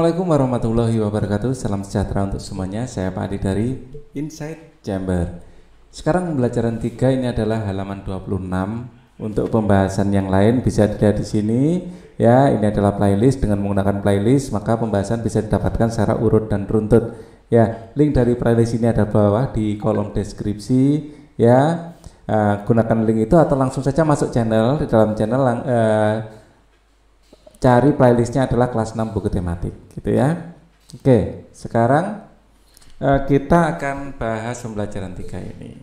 Assalamualaikum warahmatullahi wabarakatuh. Salam sejahtera untuk semuanya. Saya Pak Adi dari Insight Chamber. Sekarang pembelajaran 3 ini adalah halaman 26. Untuk pembahasan yang lain bisa dilihat di sini ya. Ini adalah playlist. Dengan menggunakan playlist maka pembahasan bisa didapatkan secara urut dan runtut. Ya, link dari playlist ini ada bawah di kolom deskripsi ya. Gunakan link itu atau langsung saja masuk channel. Di dalam channel cari playlistnya adalah kelas 6 buku tematik gitu ya. Oke, sekarang kita akan bahas pembelajaran 3 ini.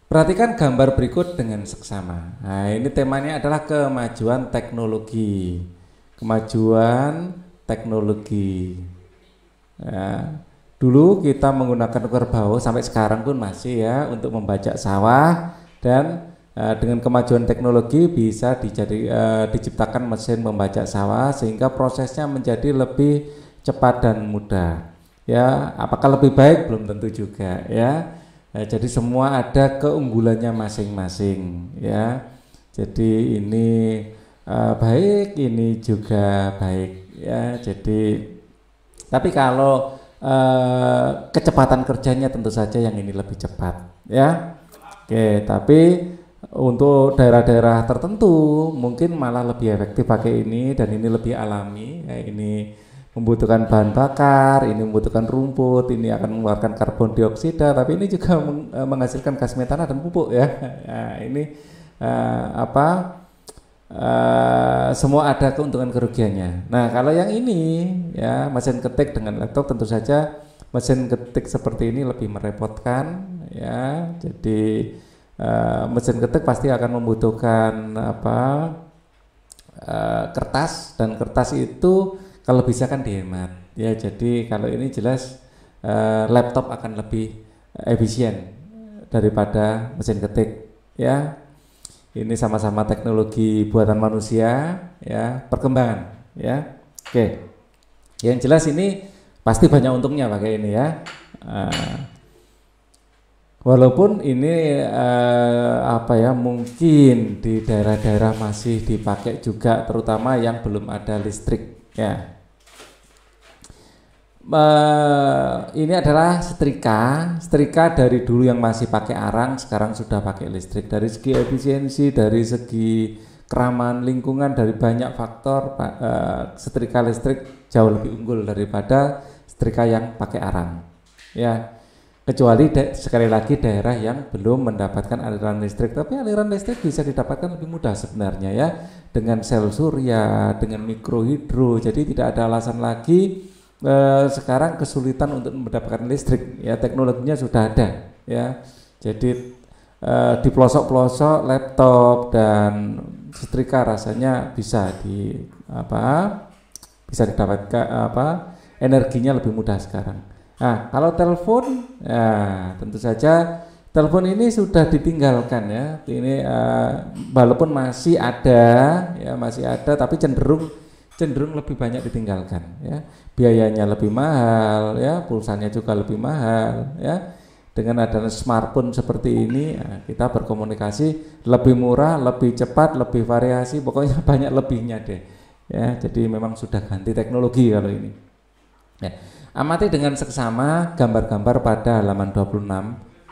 Perhatikan gambar berikut dengan seksama. Nah, ini temanya adalah kemajuan teknologi. Kemajuan teknologi. Nah, dulu kita menggunakan kerbau, sampai sekarang pun masih ya, untuk membajak sawah, dan dengan kemajuan teknologi bisa diciptakan mesin membajak sawah sehingga prosesnya menjadi lebih cepat dan mudah. Ya, apakah lebih baik? Belum tentu juga ya. Jadi semua ada keunggulannya masing-masing ya. Jadi ini baik, ini juga baik ya. Jadi tapi kalau kecepatan kerjanya tentu saja yang ini lebih cepat ya. Oke, tapi untuk daerah-daerah tertentu mungkin malah lebih efektif pakai ini, dan ini lebih alami ya. Ini membutuhkan bahan bakar, ini membutuhkan rumput, ini akan mengeluarkan karbon dioksida, tapi ini juga menghasilkan gas metana dan pupuk ya. Nah, ini semua ada keuntungan kerugiannya. Nah, kalau yang ini ya, mesin ketik dengan laptop, tentu saja mesin ketik seperti ini lebih merepotkan ya. Jadi mesin ketik pasti akan membutuhkan kertas, dan kertas itu kalau bisa kan dihemat ya. Jadi kalau ini jelas laptop akan lebih efisien daripada mesin ketik ya. Ini sama-sama teknologi buatan manusia ya, perkembangan ya. Oke, yang jelas ini pasti banyak untungnya pakai ini ya. Walaupun ini mungkin di daerah-daerah masih dipakai juga, terutama yang belum ada listrik ya. Ini adalah setrika dari dulu yang masih pakai arang, sekarang sudah pakai listrik. Dari segi efisiensi, dari segi keramaan lingkungan, dari banyak faktor, setrika listrik jauh lebih unggul daripada setrika yang pakai arang ya. Kecuali sekali lagi daerah yang belum mendapatkan aliran listrik, tapi aliran listrik bisa didapatkan lebih mudah sebenarnya ya, dengan sel surya, dengan mikrohidro. Jadi tidak ada alasan lagi sekarang kesulitan untuk mendapatkan listrik ya, teknologinya sudah ada ya. Jadi di pelosok-pelosok laptop dan setrika rasanya bisa bisa didapatkan energinya lebih mudah sekarang. Nah, kalau telepon, ya tentu saja telepon ini sudah ditinggalkan ya. Ini walaupun masih ada, tapi cenderung lebih banyak ditinggalkan ya. Biayanya lebih mahal ya, pulsanya juga lebih mahal ya. Dengan adanya smartphone seperti ini, kita berkomunikasi lebih murah, lebih cepat, lebih variasi, pokoknya banyak lebihnya deh ya. Jadi memang sudah ganti teknologi kalau ini ya. Amati dengan seksama gambar-gambar pada halaman 26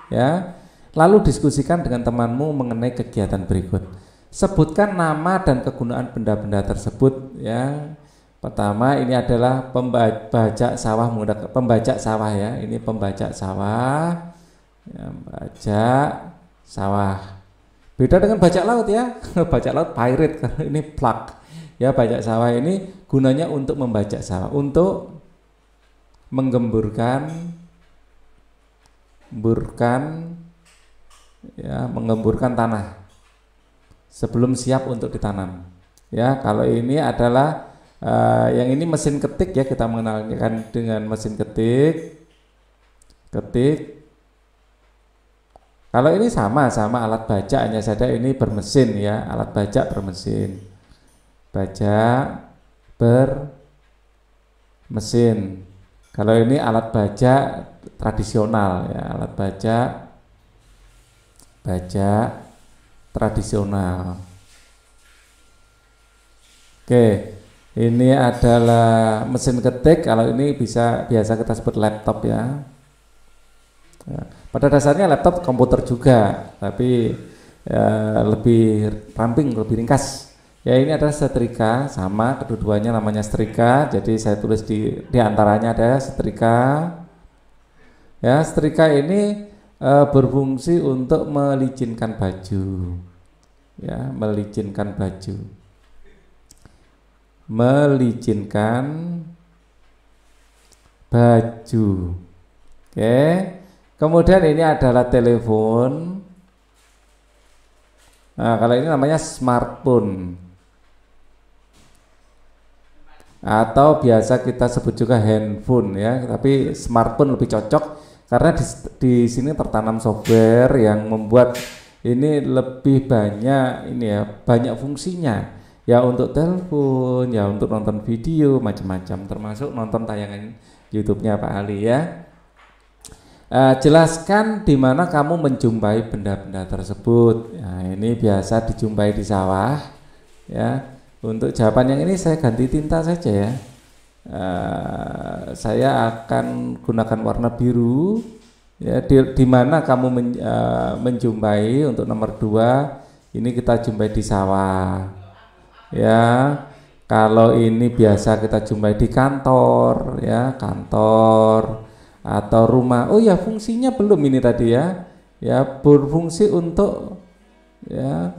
ya. Lalu diskusikan dengan temanmu mengenai kegiatan berikut. Sebutkan nama dan kegunaan benda-benda tersebut ya. Pertama, ini adalah pembajak sawah, menggunakan pembajak sawah ya. Ini pembajak sawah ya, bajak sawah. Beda dengan bajak laut ya. Bajak laut pirate, karena ini plug ya. Bajak sawah ini gunanya untuk membajak sawah, untuk menggemburkan tanah sebelum siap untuk ditanam ya. Kalau ini adalah yang ini mesin ketik ya, kita mengenalkan dengan mesin ketik. Kalau ini sama alat bajak, hanya saja ini bermesin ya, alat bajak bermesin, bajak bermesin. Kalau ini alat bajak tradisional ya, alat bajak tradisional. Oke, Ini adalah mesin ketik. Kalau ini biasa kita sebut laptop ya. Ya, pada dasarnya laptop komputer juga, tapi lebih ramping, lebih ringkas. Ya, ini adalah setrika, sama kedua-duanya namanya setrika. Jadi saya tulis di antaranya ada setrika. Ya, setrika ini berfungsi untuk melicinkan baju. Ya, melicinkan baju. Melicinkan baju. Oke. Kemudian ini adalah telepon. Nah, kalau ini namanya smartphone. Atau biasa kita sebut juga handphone ya, tapi smartphone lebih cocok karena di sini tertanam software yang membuat ini lebih banyak ini ya, banyak fungsinya. Ya untuk telepon, ya untuk nonton video macam-macam, termasuk nonton tayangan YouTube-nya Pak Ali ya. Jelaskan di mana kamu menjumpai benda-benda tersebut. Nah, ini biasa dijumpai di sawah. Ya, untuk jawaban yang ini saya ganti tinta saja ya. Saya akan gunakan warna biru. Ya, di mana kamu menjumpai untuk nomor 2 ini kita jumpai di sawah. Ya, kalau ini biasa kita jumpai di kantor, ya kantor. Atau rumah. Oh ya, fungsinya belum ini tadi ya. Ya, berfungsi untuk ya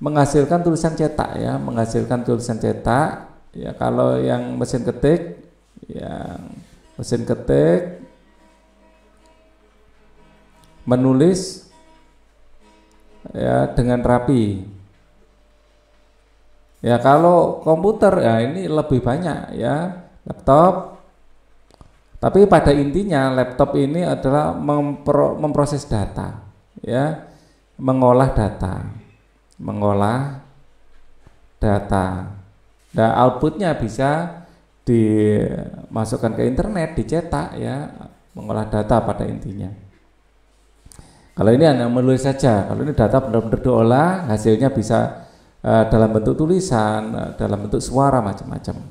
menghasilkan tulisan cetak ya, menghasilkan tulisan cetak. Ya, kalau yang mesin ketik, menulis ya dengan rapi. Ya, kalau komputer ya ini lebih banyak ya, laptop. Tapi pada intinya laptop ini adalah memproses data, ya, mengolah data. Nah, outputnya bisa dimasukkan ke internet, dicetak, ya, mengolah data pada intinya. Kalau ini hanya menulis saja, kalau ini data benar-benar diolah, hasilnya bisa dalam bentuk tulisan, dalam bentuk suara macam-macam,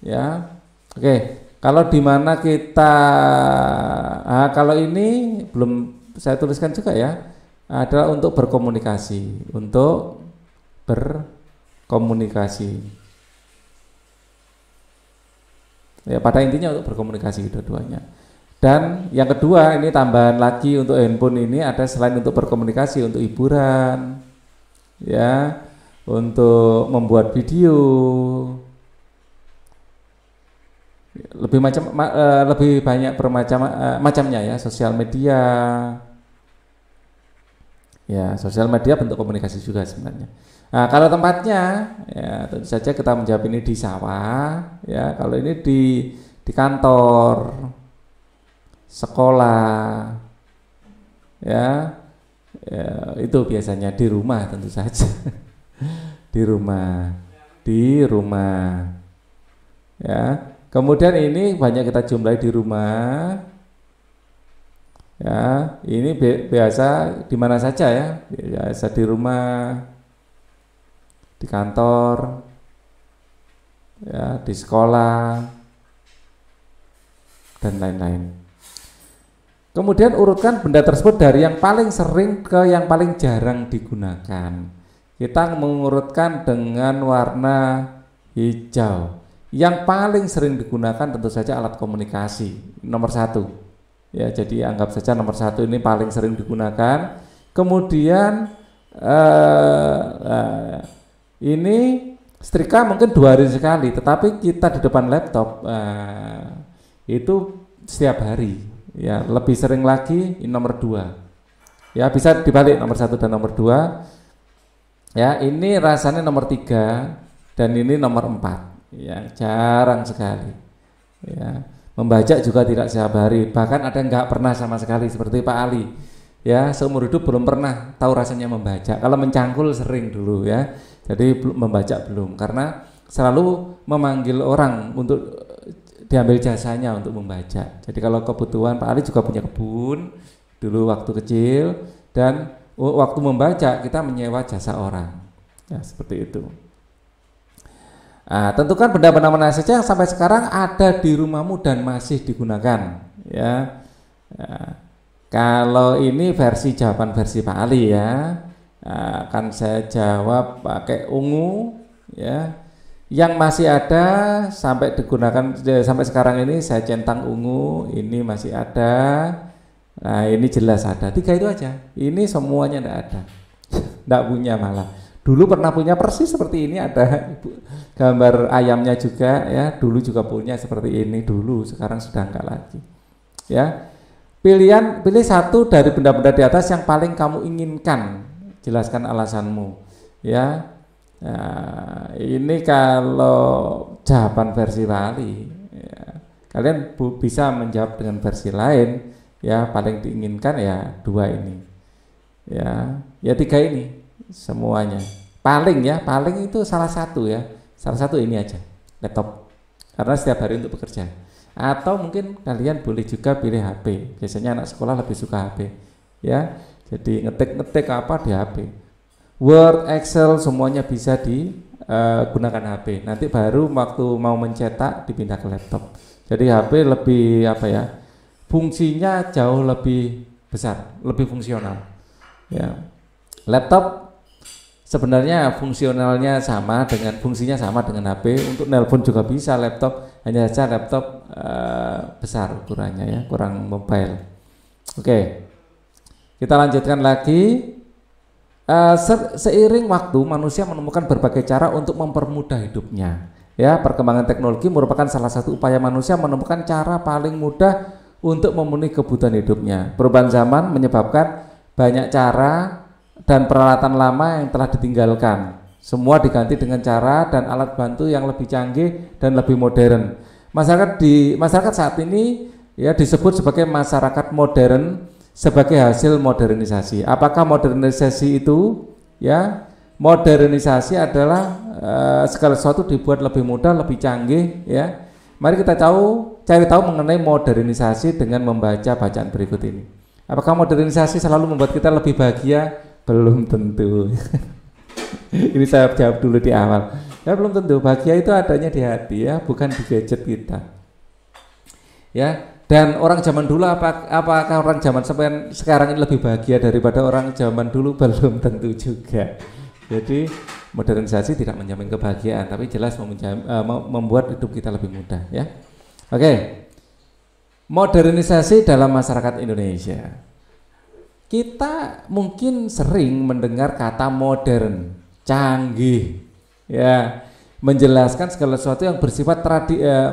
ya. Oke. Kalau di mana kita, kalau ini belum saya tuliskan juga ya, adalah untuk berkomunikasi, Ya, pada intinya untuk berkomunikasi kedua-duanya. Dan yang kedua ini tambahan lagi untuk handphone ini ada selain untuk berkomunikasi, untuk hiburan, ya, untuk membuat video. Lebih banyak macamnya ya, sosial media. Ya, sosial media bentuk komunikasi juga sebenarnya. Nah, kalau tempatnya ya tentu saja kita menjawab ini di sawah, ya. Kalau ini di kantor, sekolah. Ya, itu biasanya di rumah tentu saja. Di rumah. Ya. Kemudian ini banyak kita jumpai di rumah. Ya, ini biasa di mana saja ya. Biasa di rumah, di kantor, ya, di sekolah, dan lain-lain. Kemudian urutkan benda tersebut dari yang paling sering ke yang paling jarang digunakan. Kita mengurutkan dengan warna hijau. Yang paling sering digunakan tentu saja alat komunikasi, nomor 1. Ya, jadi anggap saja nomor 1 ini paling sering digunakan. Kemudian ini setrika mungkin 2 hari sekali, tetapi kita di depan laptop itu setiap hari. Ya, lebih sering lagi ini nomor 2. Ya, bisa dibalik nomor 1 dan nomor 2. Ya, ini rasanya nomor 3 dan ini nomor 4. Ya, jarang sekali. Ya, membaca juga tidak setiap hari, bahkan ada yang nggak pernah sama sekali seperti Pak Ali. Ya, seumur hidup belum pernah tahu rasanya membaca. Kalau mencangkul sering dulu ya, jadi membaca belum, karena selalu memanggil orang untuk diambil jasanya untuk membaca. Jadi kalau kebutuhan, Pak Ali juga punya kebun dulu waktu kecil, dan waktu membaca kita menyewa jasa orang. Ya, seperti itu. Tentukan benda-benda mana saja yang sampai sekarang ada di rumahmu dan masih digunakan. Ya. Kalau ini jawaban versi Pak Ali ya, akan saya jawab pakai ungu ya. Yang masih ada sampai digunakan sampai sekarang ini saya centang ungu, ini masih ada. Nah ini jelas ada, 3 itu aja. Ini semuanya tidak ada, tidak punya malah. Dulu pernah punya persis seperti ini, ada gambar ayamnya juga ya. Dulu juga punya seperti ini dulu, sekarang sudah enggak lagi. Ya, pilih satu dari benda-benda di atas yang paling kamu inginkan. Jelaskan alasanmu. Ya, nah, ini kalau jawaban versi Bali. Ya, kalian bisa menjawab dengan versi lain. Ya, paling diinginkan ya 2 ini. Ya 3 ini. Semuanya paling itu salah satu ini aja, laptop, karena setiap hari untuk bekerja. Atau mungkin kalian boleh juga pilih HP, biasanya anak sekolah lebih suka HP ya, jadi ngetik apa di HP, Word, Excel semuanya bisa digunakan HP. Nanti baru waktu mau mencetak dipindah ke laptop. Jadi HP lebih fungsinya jauh lebih besar, lebih fungsional ya. Laptop sebenarnya fungsinya sama dengan HP. Untuk nelpon juga bisa laptop, hanya saja laptop besar ukurannya ya, kurang mobile. Oke, kita lanjutkan lagi. Seiring waktu manusia menemukan berbagai cara untuk mempermudah hidupnya. Ya, perkembangan teknologi merupakan salah satu upaya manusia menemukan cara paling mudah untuk memenuhi kebutuhan hidupnya. Perubahan zaman menyebabkan banyak cara dan peralatan lama yang telah ditinggalkan. Semua diganti dengan cara dan alat bantu yang lebih canggih dan lebih modern. Masyarakat saat ini ya disebut sebagai masyarakat modern sebagai hasil modernisasi. Apakah modernisasi itu? Ya, modernisasi adalah segala sesuatu dibuat lebih mudah, lebih canggih ya. Mari kita cari tahu mengenai modernisasi dengan membaca bacaan berikut ini. Apakah modernisasi selalu membuat kita lebih bahagia? Belum tentu. Ini saya jawab dulu di awal. Ya belum tentu. Bahagia itu adanya di hati ya, bukan di gadget kita. Ya. Dan orang zaman dulu apakah orang zaman sekarang ini lebih bahagia daripada orang zaman dulu? Belum tentu juga. Jadi modernisasi tidak menjamin kebahagiaan, tapi jelas membuat hidup kita lebih mudah ya. Oke. Modernisasi dalam masyarakat Indonesia. Kita mungkin sering mendengar kata modern, canggih, ya, menjelaskan segala sesuatu yang bersifat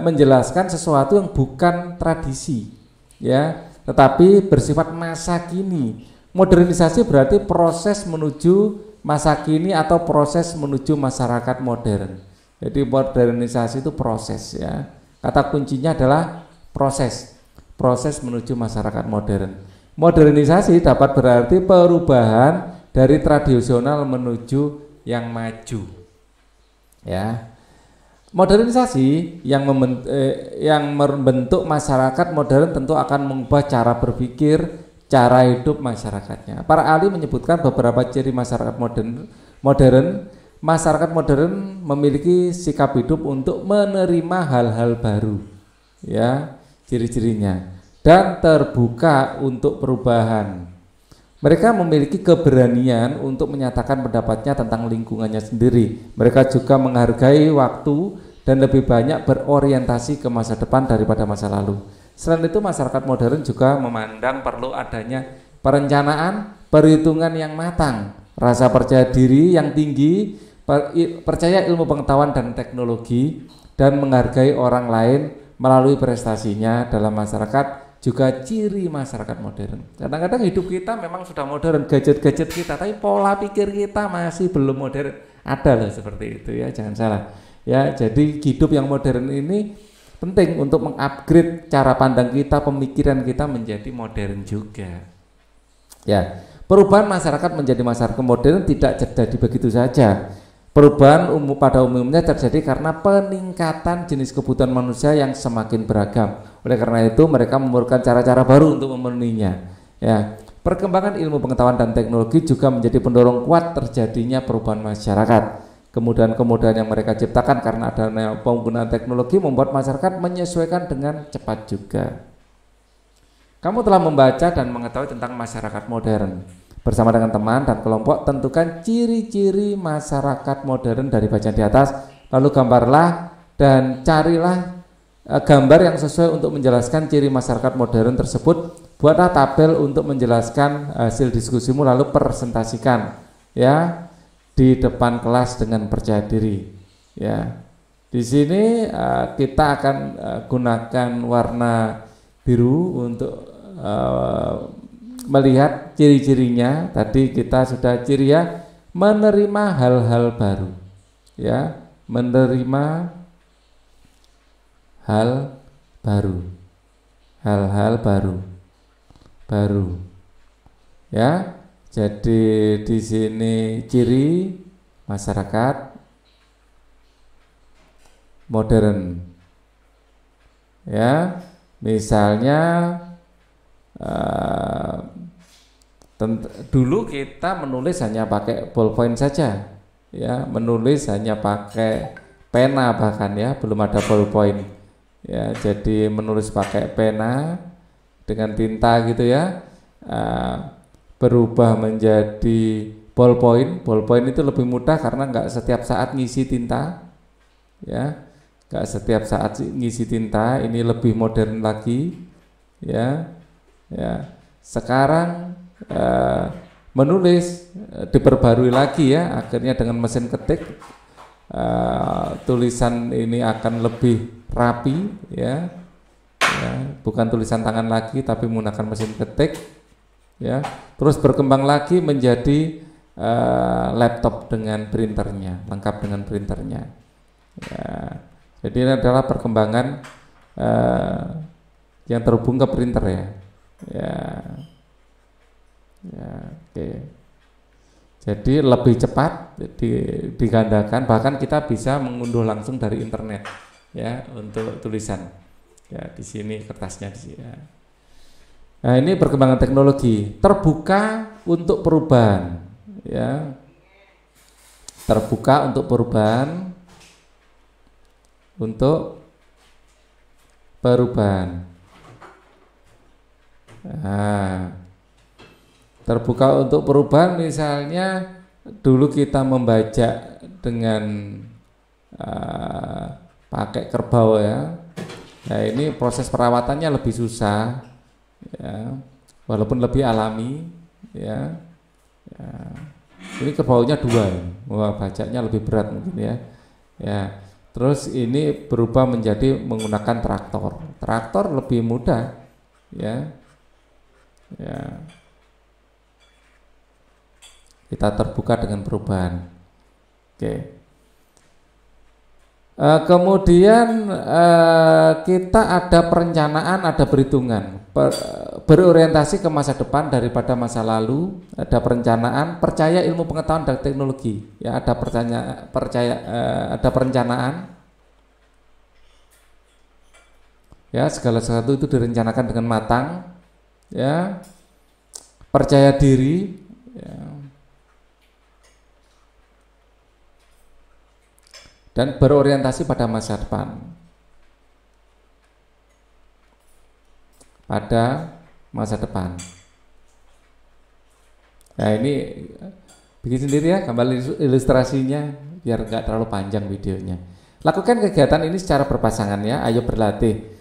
menjelaskan sesuatu yang bukan tradisi, ya, tetapi bersifat masa kini. Modernisasi berarti proses menuju masa kini atau proses menuju masyarakat modern. Jadi modernisasi itu proses ya. Kata kuncinya adalah proses menuju masyarakat modern. Modernisasi dapat berarti perubahan dari tradisional menuju yang maju. Ya. Modernisasi yang membentuk masyarakat modern tentu akan mengubah cara berpikir, cara hidup masyarakatnya. Para ahli menyebutkan beberapa ciri masyarakat modern. Masyarakat modern memiliki sikap hidup untuk menerima hal-hal baru. Ya, ciri-cirinya. Dan terbuka untuk perubahan. Mereka memiliki keberanian untuk menyatakan pendapatnya tentang lingkungannya sendiri. Mereka juga menghargai waktu dan lebih banyak berorientasi ke masa depan daripada masa lalu. Selain itu, masyarakat modern juga memandang perlu adanya perencanaan, perhitungan yang matang, rasa percaya diri yang tinggi, percaya ilmu pengetahuan dan teknologi, dan menghargai orang lain melalui prestasinya dalam masyarakat. Juga ciri masyarakat modern. Kadang-kadang hidup kita memang sudah modern, gadget-gadget kita, tapi pola pikir kita masih belum modern. Ada loh seperti itu ya, jangan salah. Ya, jadi hidup yang modern ini penting untuk mengupgrade cara pandang kita, pemikiran kita menjadi modern juga. Ya, perubahan masyarakat menjadi masyarakat modern tidak terjadi begitu saja. Perubahan pada umumnya terjadi karena peningkatan jenis kebutuhan manusia yang semakin beragam. Oleh karena itu mereka memerlukan cara-cara baru untuk memenuhinya. Ya, perkembangan ilmu pengetahuan dan teknologi juga menjadi pendorong kuat terjadinya perubahan masyarakat. kemudahan-kemudahan yang mereka ciptakan karena adanya penggunaan teknologi membuat masyarakat menyesuaikan dengan cepat juga. Kamu telah membaca dan mengetahui tentang masyarakat modern. Bersama dengan teman dan kelompok, tentukan ciri-ciri masyarakat modern dari bacaan di atas, lalu gambarlah dan carilah gambar yang sesuai untuk menjelaskan ciri masyarakat modern tersebut. Buatlah tabel untuk menjelaskan hasil diskusimu, lalu presentasikan ya di depan kelas dengan percaya diri. Ya, di sini kita akan gunakan warna biru untuk melihat ciri-cirinya. Tadi kita sudah ciri ya, menerima hal-hal baru, ya, menerima hal baru, hal-hal baru, ya. Jadi di sini ciri masyarakat modern, ya. Misalnya dulu kita menulis hanya pakai ballpoint saja, ya, menulis hanya pakai pena bahkan ya, belum ada ballpoint. Ya, jadi menulis pakai pena dengan tinta gitu ya, berubah menjadi ballpoint. Ballpoint itu lebih mudah karena nggak setiap saat ngisi tinta, ya, nggak setiap saat ngisi tinta. Ini lebih modern lagi, ya, ya. Sekarang menulis diperbarui lagi ya, akhirnya dengan mesin ketik tulisan ini akan lebih rapi ya, ya, bukan tulisan tangan lagi tapi menggunakan mesin ketik ya. Terus berkembang lagi menjadi laptop dengan printernya, lengkap dengan printernya ya. Jadi ini adalah perkembangan yang terhubung ke printer ya, ya, ya, oke. Jadi lebih cepat digandakan, bahkan kita bisa mengunduh langsung dari internet ya untuk tulisan. Ya, di sini kertasnya di sini. Ya. Nah, ini perkembangan teknologi, terbuka untuk perubahan ya. Terbuka untuk perubahan. Untuk perubahan. Nah, terbuka untuk perubahan, misalnya dulu kita membaca dengan pakai kerbau ya. Nah, ini proses perawatannya lebih susah ya, walaupun lebih alami ya. Ya. Ini kerbaunya 2 ya. Wah, bacanya lebih berat mungkin ya. Ya. Terus ini berubah menjadi menggunakan traktor. Traktor lebih mudah ya. Ya. Kita terbuka dengan perubahan. Oke. Kemudian kita ada perencanaan, ada perhitungan, berorientasi ke masa depan daripada masa lalu. Ada perencanaan, percaya ilmu pengetahuan dan teknologi. Ya, ada ada perencanaan. Ya, segala sesuatu itu direncanakan dengan matang. Ya, percaya diri. Ya. Dan berorientasi pada masa depan. Pada masa depan. Nah, ini bikin sendiri ya gambar ilustrasinya biar nggak terlalu panjang videonya. Lakukan kegiatan ini secara berpasangan ya. Ayo berlatih.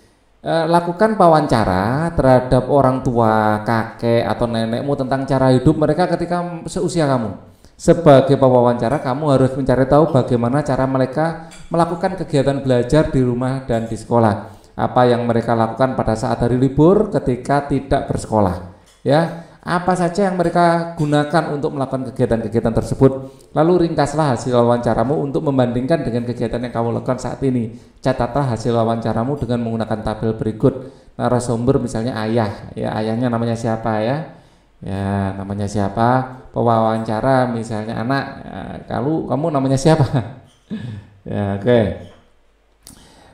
Lakukan wawancara terhadap orang tua, kakek atau nenekmu tentang cara hidup mereka ketika seusia kamu. Sebagai pewawancara, kamu harus mencari tahu bagaimana cara mereka melakukan kegiatan belajar di rumah dan di sekolah. Apa yang mereka lakukan pada saat hari libur ketika tidak bersekolah. Ya, apa saja yang mereka gunakan untuk melakukan kegiatan-kegiatan tersebut. Lalu ringkaslah hasil wawancaramu untuk membandingkan dengan kegiatan yang kamu lakukan saat ini. Catatlah hasil wawancaramu dengan menggunakan tabel berikut. Narasumber misalnya ayah, ya, ayahnya namanya siapa ya? Ya, namanya siapa? Pewawancara misalnya anak, ya, kamu namanya siapa? Ya, oke.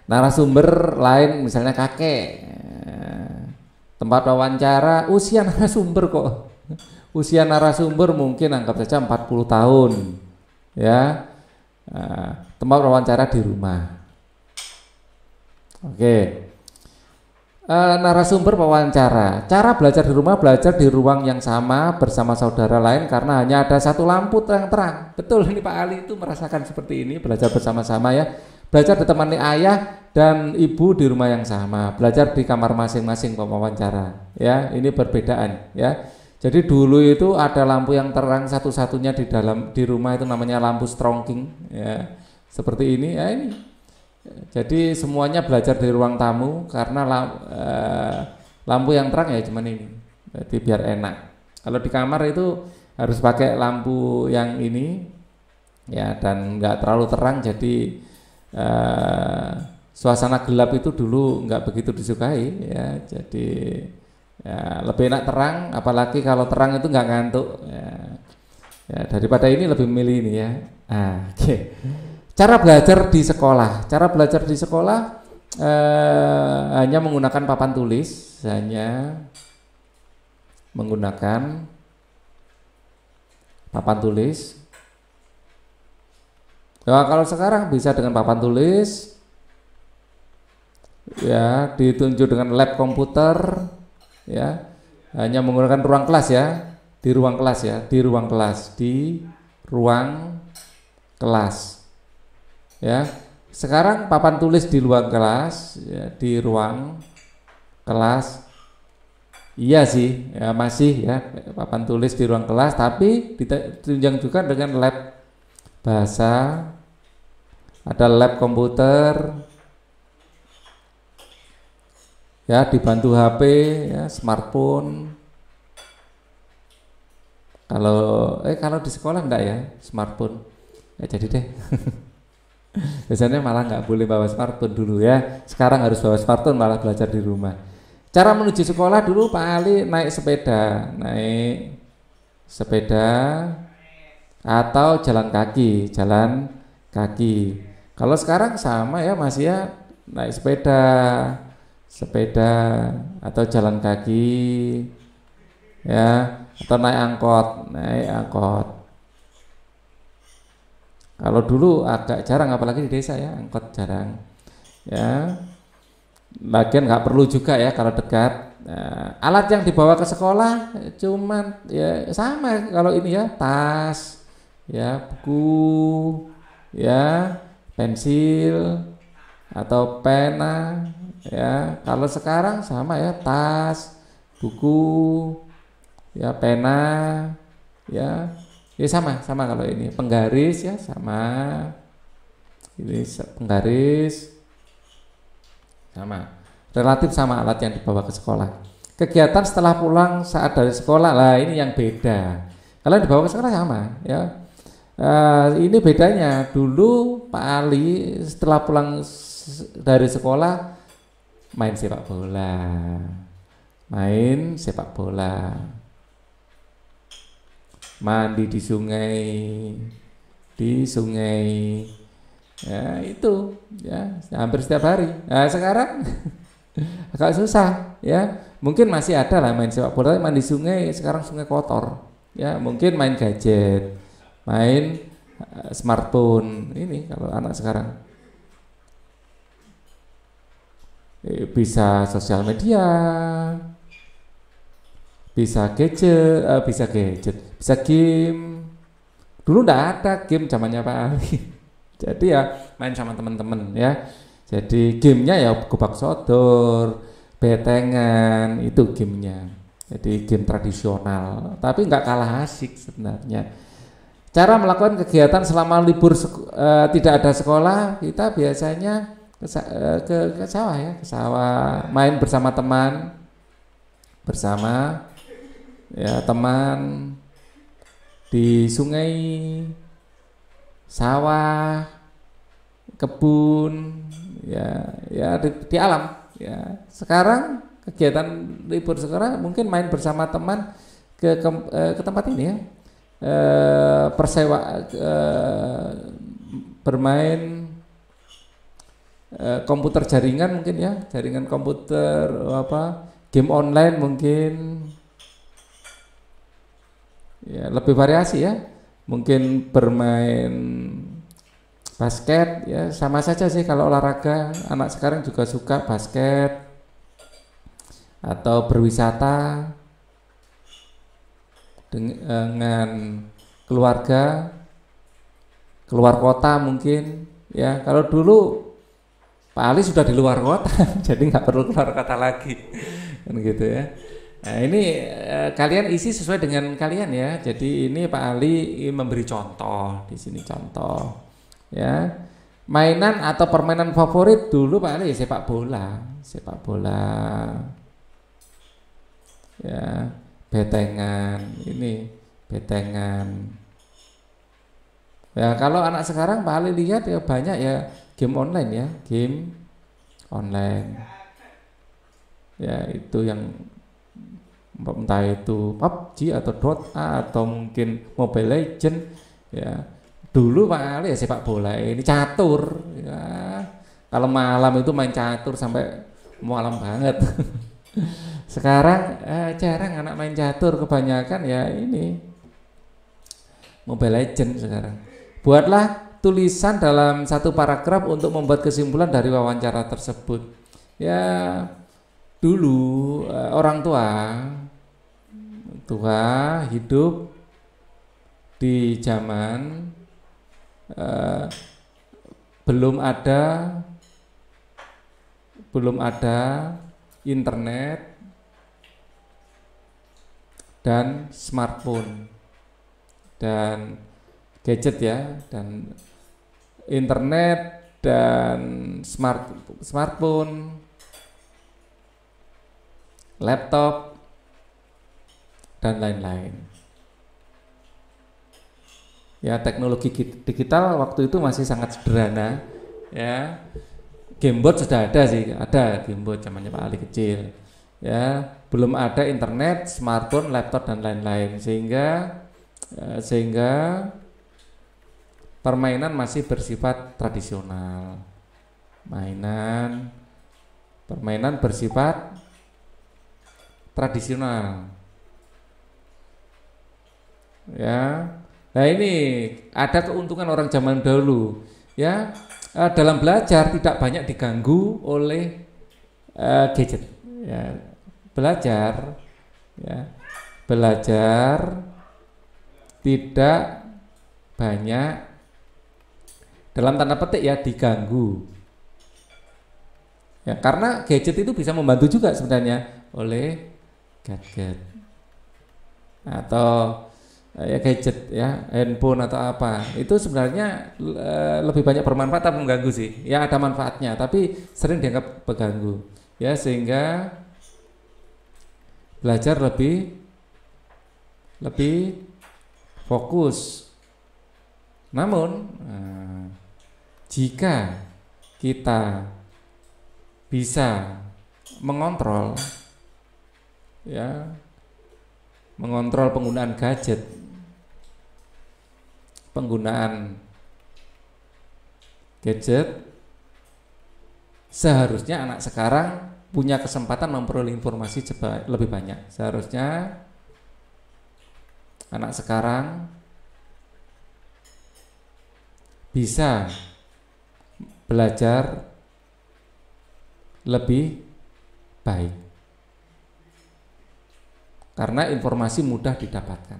Narasumber lain misalnya kakek. Tempat wawancara, usia narasumber kok. Usia narasumber mungkin anggap saja 40 tahun. Ya. tempat wawancara di rumah. Oke. Narasumber wawancara. Cara belajar di rumah, belajar di ruang yang sama bersama saudara lain karena hanya ada satu lampu terang-terang. Betul, ini Pak Ali itu merasakan seperti ini, belajar bersama-sama ya. Belajar ditemani ayah dan ibu di rumah yang sama. Belajar di kamar masing-masing wawancara. Ya, ini perbedaan ya. Jadi dulu itu ada lampu yang terang satu-satunya di rumah itu namanya lampu strongking ya. Seperti ini ya ini. Jadi semuanya belajar di ruang tamu karena lampu yang terang ya cuman ini. Jadi biar enak. Kalau di kamar itu harus pakai lampu yang ini ya dan nggak terlalu terang jadi suasana gelap itu dulu nggak begitu disukai ya. Jadi ya, lebih enak terang, apalagi kalau terang itu nggak ngantuk ya. Ya, daripada ini lebih milih ini ya. Oke. Cara belajar di sekolah. Cara belajar di sekolah hanya menggunakan papan tulis, hanya menggunakan papan tulis. Nah, kalau sekarang bisa dengan papan tulis, ya ditunjuk dengan lab komputer, ya hanya menggunakan ruang kelas ya, di ruang kelas ya, di ruang kelas, di ruang kelas. Ya, sekarang papan tulis di ruang kelas, ya, di ruang kelas. Iya sih, ya masih ya papan tulis di ruang kelas, tapi ditunjang juga dengan lab bahasa, ada lab komputer, ya dibantu HP, ya smartphone. Kalau di sekolah enggak ya smartphone, ya jadi deh. Biasanya malah nggak boleh bawa smartphone dulu ya. Sekarang harus bawa smartphone malah belajar di rumah. Cara menuju sekolah dulu Pak Ali naik sepeda atau jalan kaki. Kalau sekarang sama ya masih ya naik sepeda atau jalan kaki ya atau naik angkot. Kalau dulu agak jarang, apalagi di desa ya, angkot jarang. Ya, bagian nggak perlu juga ya kalau dekat. Nah, alat yang dibawa ke sekolah cuman ya sama kalau ini ya tas, ya buku, ya pensil atau pena. Ya, kalau sekarang sama ya tas, buku, ya pena, ya. Ya sama kalau ini penggaris ya sama, ini penggaris sama, relatif sama alat yang dibawa ke sekolah. Kegiatan setelah pulang saat dari sekolah lah ini yang beda. Kalau yang dibawa ke sekolah sama ya. Ini bedanya dulu Pak Ali setelah pulang dari sekolah main sepak bola. Mandi di sungai ya itu ya hampir setiap hari. Nah sekarang agak susah ya, mungkin masih ada lah main sepak bola mandi sungai, sekarang sungai kotor ya, mungkin main gadget, main smartphone ini kalau anak sekarang bisa sosial media, bisa game. Dulu enggak ada game zamannya Pak Ali. Jadi ya main sama teman-teman ya. Jadi gamenya ya gobak sodor, betengan, itu gamenya. Jadi game tradisional, tapi enggak kalah asik sebenarnya. Cara melakukan kegiatan selama libur tidak ada sekolah, kita biasanya ke sawah ya, ke sawah, main bersama teman, ya teman di sungai, sawah, kebun, ya di alam. Ya sekarang kegiatan libur sekarang mungkin main bersama teman ke tempat ini ya, bermain komputer jaringan mungkin ya, jaringan komputer game online mungkin. Ya, lebih variasi ya, mungkin bermain Basket ya sama saja sih, kalau olahraga anak sekarang juga suka basket atau berwisata dengan keluarga, keluar kota mungkin ya. Kalau dulu Pak Ali sudah di luar kota jadi nggak perlu keluar kota lagi kan gitu ya. Nah ini kalian isi sesuai dengan kalian ya. Jadi ini Pak Ali memberi contoh di sini, contoh ya. Mainan atau permainan favorit dulu Pak Ali sepak bola ya, betengan, ini betengan ya. Kalau anak sekarang Pak Ali lihat ya banyak ya game online ya, game online ya, itu yang entah itu PUBG atau Dota atau mungkin Mobile Legend ya. Dulu Pak Ali ya sepak bola, ini catur ya. Kalau malam itu main catur sampai malam banget. Sekarang jarang anak main catur, kebanyakan ya ini Mobile Legend sekarang. Buatlah tulisan dalam satu paragraf untuk membuat kesimpulan dari wawancara tersebut. Ya dulu orang tua hidup di zaman belum ada internet dan smartphone dan gadget ya, dan internet dan smartphone, laptop dan lain-lain. Ya, teknologi digital waktu itu masih sangat sederhana ya. Gameboard sudah ada sih, ada gameboard zamannya Pak Ali kecil. Ya, belum ada internet, smartphone, laptop dan lain-lain, sehingga permainan masih bersifat tradisional. Permainan bersifat tradisional. Ya. Nah, ini ada keuntungan orang zaman dahulu ya, dalam belajar tidak banyak diganggu oleh gadget ya. Belajar tidak banyak dalam tanda petik ya diganggu ya, karena gadget itu bisa membantu juga sebenarnya oleh gadget atau ya gadget ya, handphone atau apa, itu sebenarnya lebih banyak bermanfaat atau mengganggu sih ya. Ada manfaatnya tapi sering dianggap mengganggu ya, sehingga belajar lebih fokus. Namun jika kita bisa mengontrol penggunaan gadget, seharusnya anak sekarang punya kesempatan memperoleh informasi lebih banyak. Seharusnya anak sekarang bisa belajar lebih baik karena informasi mudah didapatkan.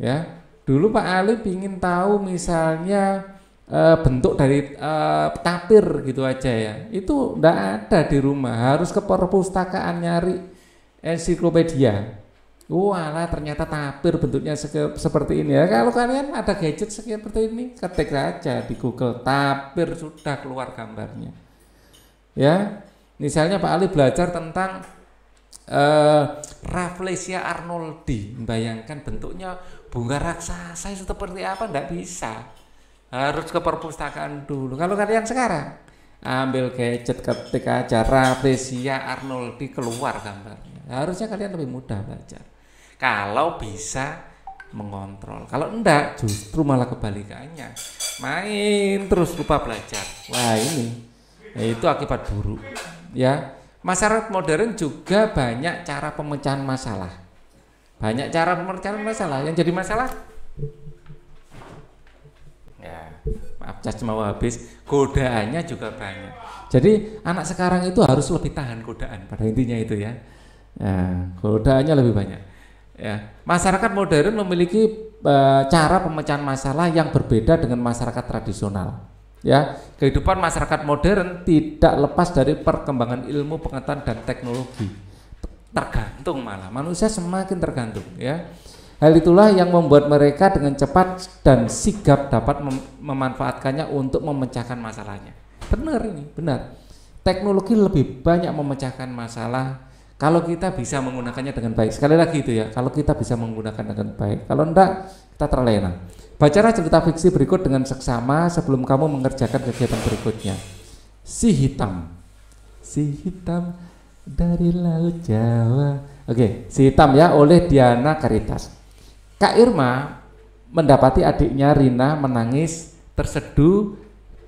Ya, dulu Pak Ali ingin tahu misalnya bentuk dari tapir gitu aja ya, itu enggak ada di rumah, harus ke perpustakaan nyari ensiklopedia. Walah, ternyata tapir bentuknya seperti ini ya. Kalau kalian ada gadget seperti ini, ketik saja di Google tapir, sudah keluar gambarnya. Ya, misalnya Pak Ali belajar tentang Rafflesia arnoldii, bayangkan bentuknya bunga raksasa itu seperti apa, enggak bisa. Harus ke perpustakaan dulu. Kalau kalian sekarang ambil gadget, ketik aja Rafflesia arnoldii, keluar gambarnya. Harusnya kalian lebih mudah belajar kalau bisa mengontrol. Kalau enggak, justru malah kebalikannya, main terus lupa belajar. Wah, ini itu akibat buruk ya. Masyarakat modern juga banyak cara pemecahan masalah. Banyak cara pemecahan masalah. Yang jadi masalah, ya maaf cas mau habis, godaannya juga banyak. Jadi anak sekarang itu harus lebih tahan godaan, pada intinya itu ya. Nah, godaannya lebih banyak. Ya, masyarakat modern memiliki cara pemecahan masalah yang berbeda dengan masyarakat tradisional. Ya, kehidupan masyarakat modern tidak lepas dari perkembangan ilmu, pengetahuan dan teknologi. Tergantung, malah manusia semakin tergantung ya. Hal itulah yang membuat mereka dengan cepat dan sigap dapat memanfaatkannya untuk memecahkan masalahnya. Benar ini, benar. Teknologi lebih banyak memecahkan masalah kalau kita bisa menggunakannya dengan baik. Sekali lagi itu ya, kalau kita bisa menggunakan dengan baik. Kalau enggak, kita terlena. Bacalah cerita fiksi berikut dengan seksama sebelum kamu mengerjakan kegiatan berikutnya. Si hitam dari Laut Jawa. Oke, Si Hitam ya, oleh Diana Caritas. Kak Irma mendapati adiknya Rina menangis terseduh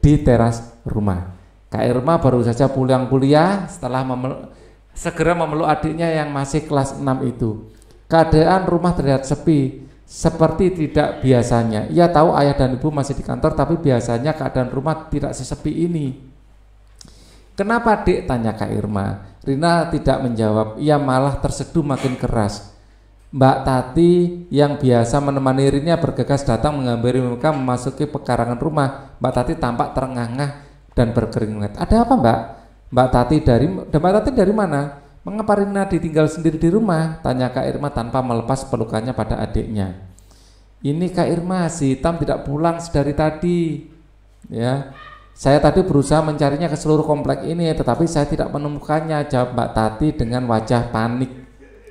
di teras rumah. Kak Irma baru saja pulang kuliah setelah segera memeluk adiknya yang masih kelas 6 itu. Keadaan rumah terlihat sepi, seperti tidak biasanya. Ia tahu ayah dan ibu masih di kantor, tapi biasanya keadaan rumah tidak sesepi ini. Kenapa, Dek? Tanya Kak Irma. Rina tidak menjawab, ia malah terseduh makin keras. Mbak Tati yang biasa menemani Rina bergegas datang menghampiri mereka memasuki pekarangan rumah. Mbak Tati tampak terengah-engah dan berkeringat. Ada apa, Mbak? Mbak Tati dari mana? Mengapa Rina ditinggal sendiri di rumah? Tanya Kak Irma tanpa melepas pelukannya pada adiknya. Ini Kak Irma, Si Hitam tidak pulang sedari tadi. Ya, saya tadi berusaha mencarinya ke seluruh komplek ini, tetapi saya tidak menemukannya, jawab Mbak Tati dengan wajah panik.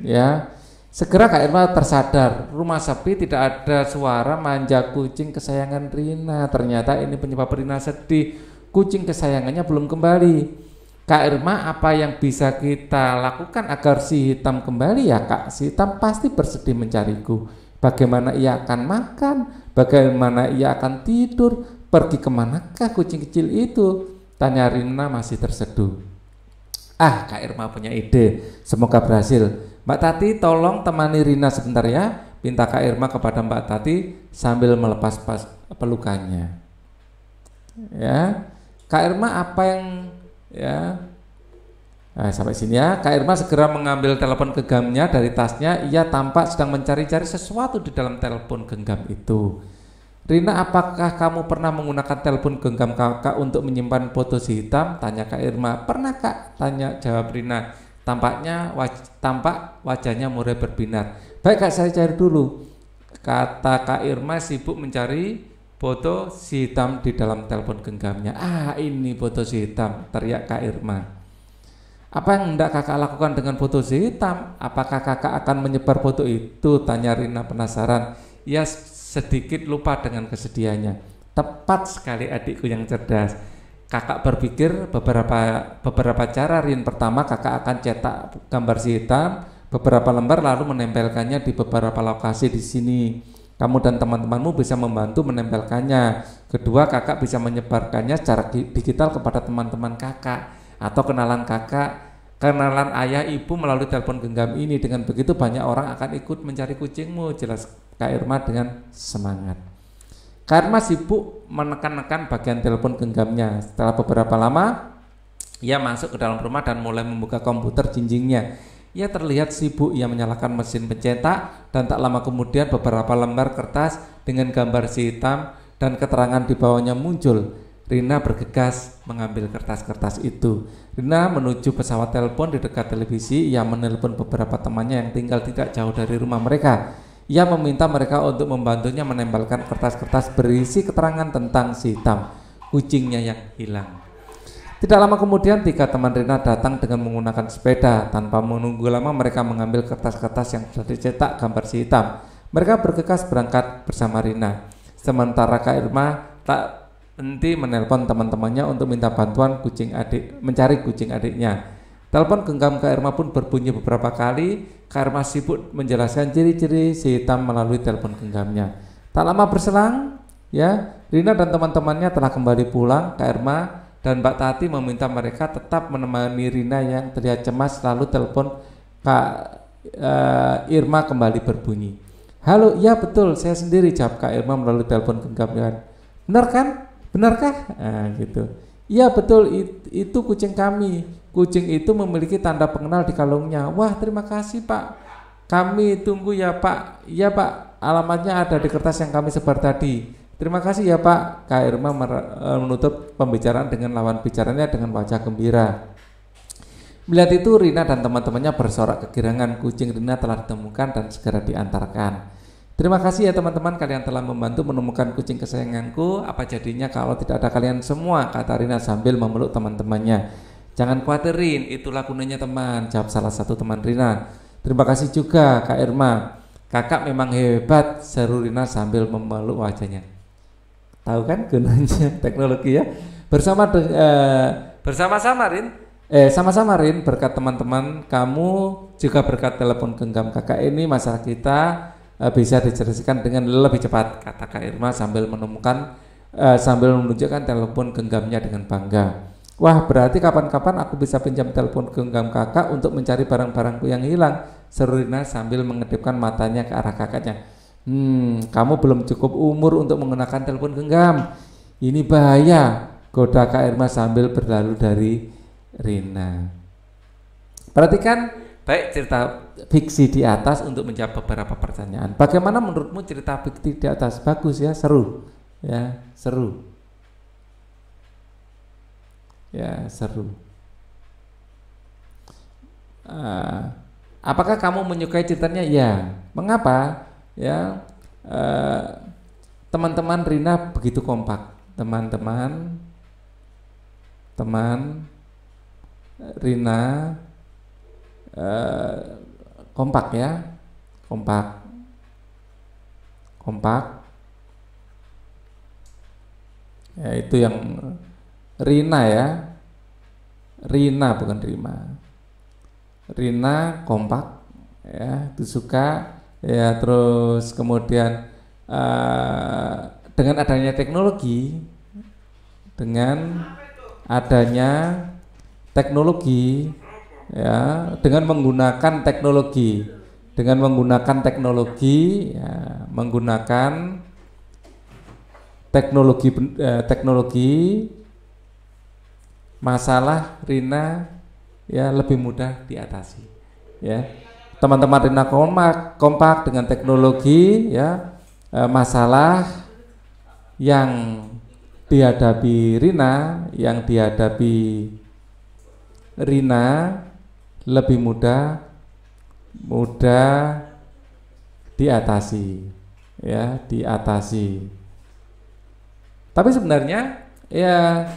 Ya, segera Kak Irma tersadar, rumah sepi, tidak ada suara manja kucing kesayangan Rina. Ternyata ini penyebab Rina sedih, kucing kesayangannya belum kembali. Kak Irma, apa yang bisa kita lakukan agar Si Hitam kembali ya Kak? Si Hitam pasti bersedih mencariku. Bagaimana ia akan makan? Bagaimana ia akan tidur? Pergi kemanakah kucing kecil itu? Tanya Rina masih terseduh. Kak Irma punya ide, semoga berhasil. Mbak Tati tolong temani Rina sebentar ya, pinta Kak Irma kepada Mbak Tati sambil melepas pelukannya. Ya, Kak Irma apa yang ya? Sampai sini ya. Kak Irma segera mengambil telepon genggamnya dari tasnya. Ia tampak sedang mencari-cari sesuatu di dalam telepon genggam itu. Rina, apakah kamu pernah menggunakan telepon genggam kakak untuk menyimpan foto Si Hitam? Tanya Kak Irma. Pernah Kak, jawab Rina. Tampak wajahnya mulai berbinar. Baik Kak, saya cari dulu, kata Kak Irma sibuk mencari foto Si Hitam di dalam telepon genggamnya. Ini foto Si Hitam, teriak Kak Irma. Apa yang hendak kakak lakukan dengan foto Si Hitam? Apakah kakak akan menyebar foto itu? Tanya Rina penasaran. Ia sedikit lupa dengan kesedihannya. Tepat sekali adikku yang cerdas. Kakak berpikir beberapa cara. Rin, pertama kakak akan cetak gambar Si Hitam beberapa lembar lalu menempelkannya di beberapa lokasi di sini. Kamu dan teman-temanmu bisa membantu menempelkannya. Kedua, kakak bisa menyebarkannya secara digital kepada teman-teman kakak atau kenalan ayah ibu melalui telepon genggam ini. Dengan begitu banyak orang akan ikut mencari kucingmu, jelas Kak Irma dengan semangat. Kak Irma sibuk menekan-nekan bagian telepon genggamnya. Setelah beberapa lama, ia masuk ke dalam rumah dan mulai membuka komputer jinjingnya. Ia terlihat sibuk, ia menyalakan mesin pencetak dan tak lama kemudian beberapa lembar kertas dengan gambar Si Hitam dan keterangan di bawahnya muncul. Rina bergegas mengambil kertas-kertas itu. Rina menuju pesawat telepon di dekat televisi. Ia menelpon beberapa temannya yang tinggal tidak jauh dari rumah mereka. Ia meminta mereka untuk membantunya menempelkan kertas-kertas berisi keterangan tentang Si Hitam, kucingnya yang hilang. Tidak lama kemudian 3 teman Rina datang dengan menggunakan sepeda. Tanpa menunggu lama mereka mengambil kertas-kertas yang sudah dicetak gambar Si Hitam. Mereka bergegas berangkat bersama Rina. Sementara Kak Irma tak henti menelpon teman-temannya untuk minta bantuan mencari kucing adiknya. Telepon genggam Kak Irma pun berbunyi beberapa kali. Kak Irma sibuk menjelaskan ciri-ciri Si Hitam melalui telepon genggamnya. Tak lama berselang, ya, Rina dan teman-temannya telah kembali pulang. Kak Irma dan Mbak Tati meminta mereka tetap menemani Rina yang terlihat cemas. Lalu telepon Kak Irma kembali berbunyi. Halo, iya betul, saya sendiri, jawab Kak Irma melalui telepon genggam. Benar kan? Benarkah? Nah, gitu. Iya betul, itu kucing kami. Kucing itu memiliki tanda pengenal di kalungnya. Wah, terima kasih Pak. Kami tunggu ya Pak. Iya Pak, alamatnya ada di kertas yang kami sebar tadi. Terima kasih ya Pak. Kak Irma menutup pembicaraan dengan lawan bicaranya dengan wajah gembira. Melihat itu Rina dan teman-temannya bersorak kegirangan. Kucing Rina telah ditemukan dan segera diantarkan. Terima kasih ya teman-teman, kalian telah membantu menemukan kucing kesayanganku. Apa jadinya kalau tidak ada kalian semua, kata Rina sambil memeluk teman-temannya. Jangan khawatirin, itulah gunanya teman, jawab salah satu teman Rina. Terima kasih juga Kak Irma. Kakak memang hebat, seru Rina sambil memeluk wajahnya. Tahu kan gunanya teknologi ya? Bersama-sama Rin, berkat teman-teman kamu, juga berkat telepon genggam kakak ini, masalah kita bisa diselesaikan dengan lebih cepat, kata Kak Irma sambil menunjukkan telepon genggamnya dengan bangga. Wah, berarti kapan-kapan aku bisa pinjam telepon genggam kakak untuk mencari barang-barangku yang hilang, seru Rina sambil mengedipkan matanya ke arah kakaknya. Kamu belum cukup umur untuk menggunakan telepon genggam. Ini bahaya, goda Kak Irma sambil berlalu dari Rina. Perhatikan baik cerita fiksi di atas untuk menjawab beberapa pertanyaan. Bagaimana menurutmu cerita fiksi di atas? Bagus ya, seru. Ya, seru. Ya, seru. Apakah kamu menyukai ceritanya? Ya. Mengapa? Ya, teman-teman Rina begitu kompak. Teman Rina kompak ya, kompak. Ya, itu yang Rina ya, Rina bukan Rima. Rina kompak ya, itu suka ya. Terus kemudian dengan adanya teknologi, ya, dengan menggunakan teknologi ya, teknologi masalah Rina ya lebih mudah diatasi ya. Teman-teman Rina kompak dengan teknologi ya, masalah yang dihadapi Rina lebih mudah diatasi ya, Tapi sebenarnya ya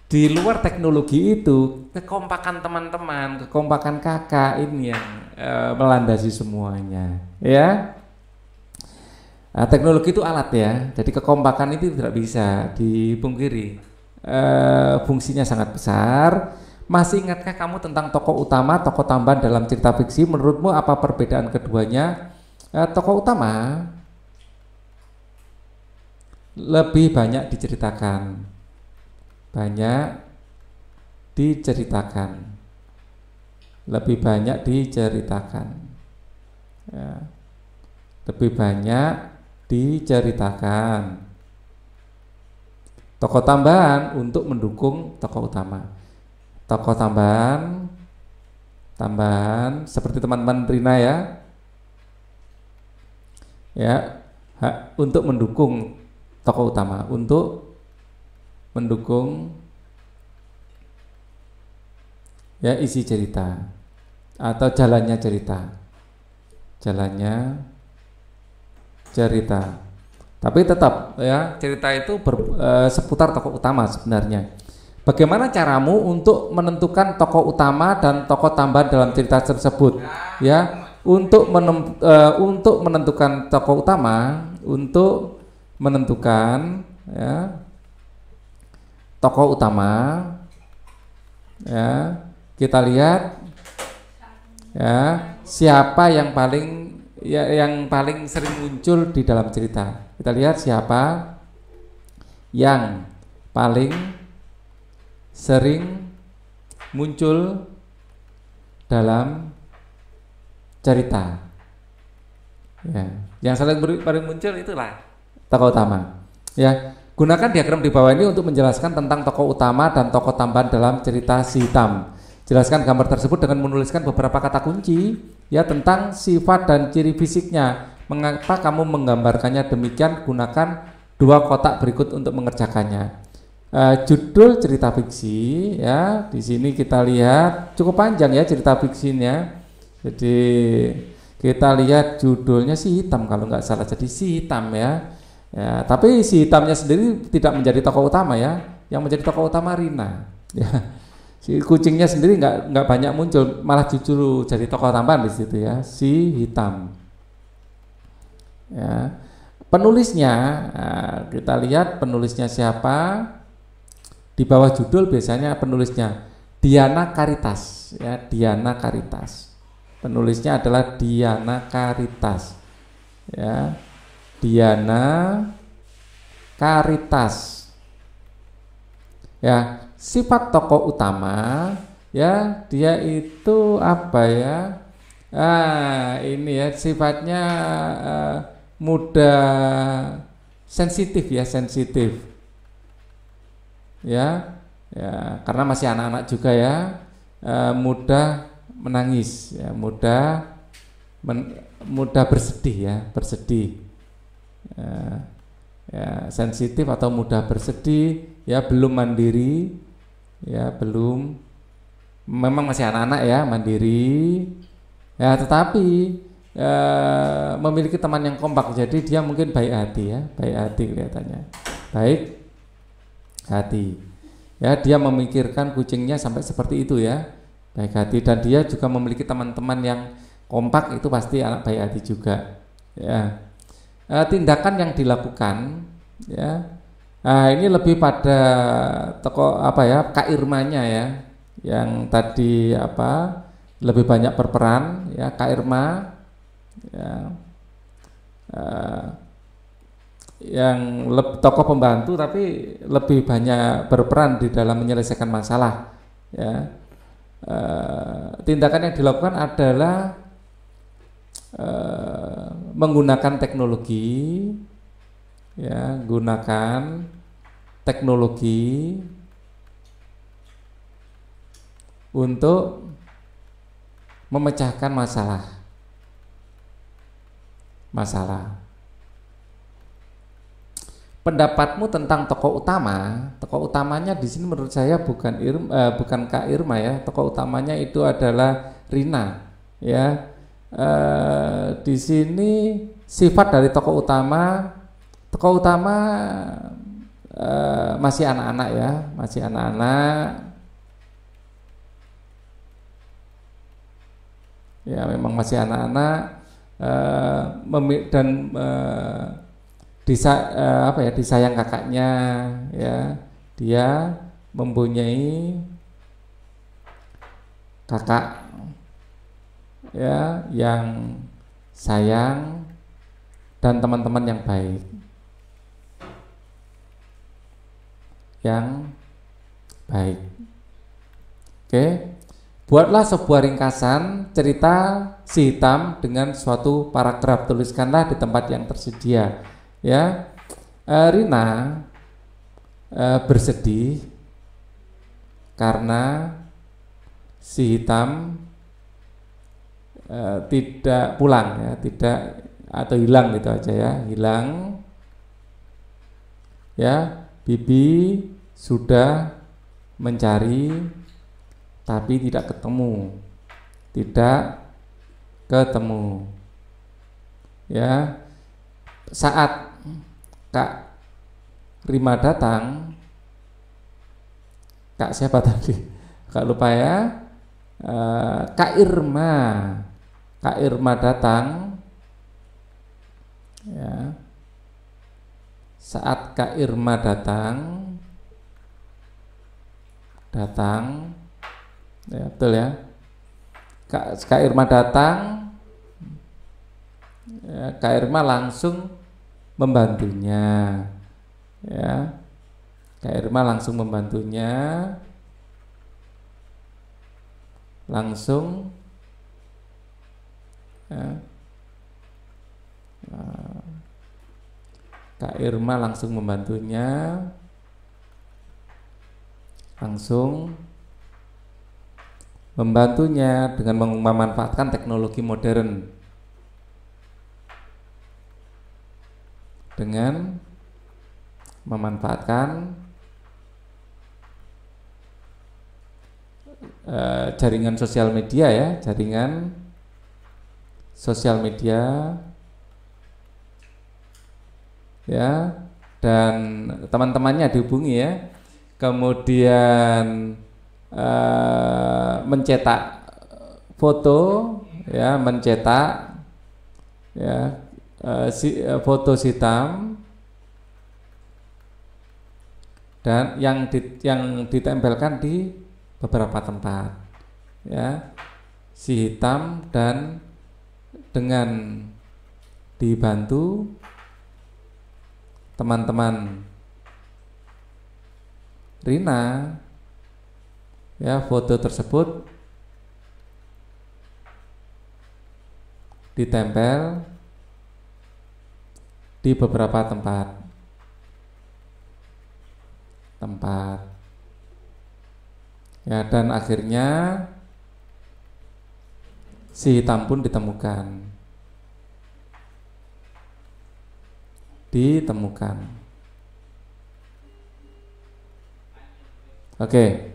di luar teknologi itu, kekompakan teman-teman, kekompakan kakak ini yang melandasi semuanya ya. Nah, teknologi itu alat ya, jadi kekompakan itu tidak bisa dipungkiri, fungsinya sangat besar. Masih ingatkah kamu tentang tokoh utama, tokoh tambahan dalam cerita fiksi? Menurutmu apa perbedaan keduanya? Tokoh utama lebih banyak diceritakan, lebih banyak diceritakan ya. Lebih banyak diceritakan. Tokoh tambahan untuk mendukung tokoh utama. Tokoh tambahan seperti teman-teman Rina ya, untuk mendukung tokoh utama, untuk mendukung ya isi cerita atau jalannya cerita. Tapi tetap ya, cerita itu seputar tokoh utama sebenarnya. Bagaimana caramu untuk menentukan tokoh utama dan tokoh tambahan dalam cerita tersebut? Ya, untuk menentukan tokoh utama, untuk menentukan ya, tokoh utama, ya, kita lihat ya, siapa yang paling sering muncul di dalam cerita. Kita lihat siapa yang paling sering muncul dalam cerita. Ya, yang paling muncul itulah tokoh utama. Ya, gunakan diagram di bawah ini untuk menjelaskan tentang tokoh utama dan tokoh tambahan dalam cerita Si Hitam. Jelaskan gambar tersebut dengan menuliskan beberapa kata kunci ya tentang sifat dan ciri fisiknya. Mengapa kamu menggambarkannya demikian? Gunakan 2 kotak berikut untuk mengerjakannya. Judul cerita fiksi ya, di sini kita lihat cukup panjang ya cerita fiksinya. Jadi kita lihat judulnya Si Hitam kalau nggak salah, jadi Si Hitam ya. Ya, tapi Si Hitamnya sendiri tidak menjadi tokoh utama ya, yang menjadi tokoh utama Rina. Ya, si kucingnya sendiri nggak banyak muncul, malah justru jadi tokoh tambahan di situ ya, Si Hitam. Ya, penulisnya kita lihat penulisnya siapa. Di bawah judul biasanya penulisnya Diana Caritas ya, Diana Caritas. Penulisnya adalah Diana Caritas. Ya. Diana Caritas. Ya, sifat tokoh utama ya, dia itu apa ya? Ini ya sifatnya mudah sensitif ya, sensitif. Ya, karena masih anak-anak juga ya, mudah menangis, ya, mudah bersedih ya, bersedih, ya, sensitif atau mudah bersedih, ya, belum mandiri, ya, belum, memang masih anak-anak ya, mandiri, ya, tetapi memiliki teman yang kompak, jadi dia mungkin baik hati ya, baik hati kelihatannya, baik hati. Ya, dia memikirkan kucingnya sampai seperti itu ya, baik hati, dan dia juga memiliki teman-teman yang kompak, itu pasti anak baik hati juga. Ya, tindakan yang dilakukan, ya, ini lebih pada tokoh apa ya, Kak Irmanya ya, yang tadi apa lebih banyak berperan ya, Kak Irma, ya. Yang tokoh pembantu tapi lebih banyak berperan di dalam menyelesaikan masalah ya. Tindakan yang dilakukan adalah menggunakan teknologi ya, gunakan teknologi untuk memecahkan masalah. Pendapatmu tentang tokoh utama? Tokoh utamanya di sini menurut saya bukan Kak Irma ya. Tokoh utamanya itu adalah Rina. Ya, di sini sifat dari tokoh utama masih anak-anak ya, masih anak-anak. Ya, memang masih anak-anak dan disayang kakaknya ya, dia mempunyai kakak ya yang sayang dan teman-teman yang baik, Oke. Buatlah sebuah ringkasan cerita Si Hitam dengan suatu paragraf, tuliskanlah di tempat yang tersedia. Ya, Rina bersedih karena Si Hitam tidak pulang ya, tidak atau hilang gitu aja ya, hilang. Ya, Bibi sudah mencari tapi tidak ketemu. Ya, saat Kak Rima datang, Kak siapa tadi? Kak lupa ya. Kak Irma datang. Ya. Saat Kak Irma datang, ya, betul ya. Kak Irma datang, ya, Kak Irma langsung membantunya, ya. Kak Irma langsung membantunya langsung ya, Kak Irma langsung membantunya, dengan memanfaatkan teknologi modern, dengan memanfaatkan jaringan sosial media ya, ya, dan teman-temannya dihubungi ya, kemudian mencetak foto ya, foto hitam dan yang ditempelkan di beberapa tempat ya, si hitam, dan dengan dibantu teman-teman Rina ya, foto tersebut ditempel di beberapa tempat ya, dan akhirnya si hitam pun ditemukan. Oke.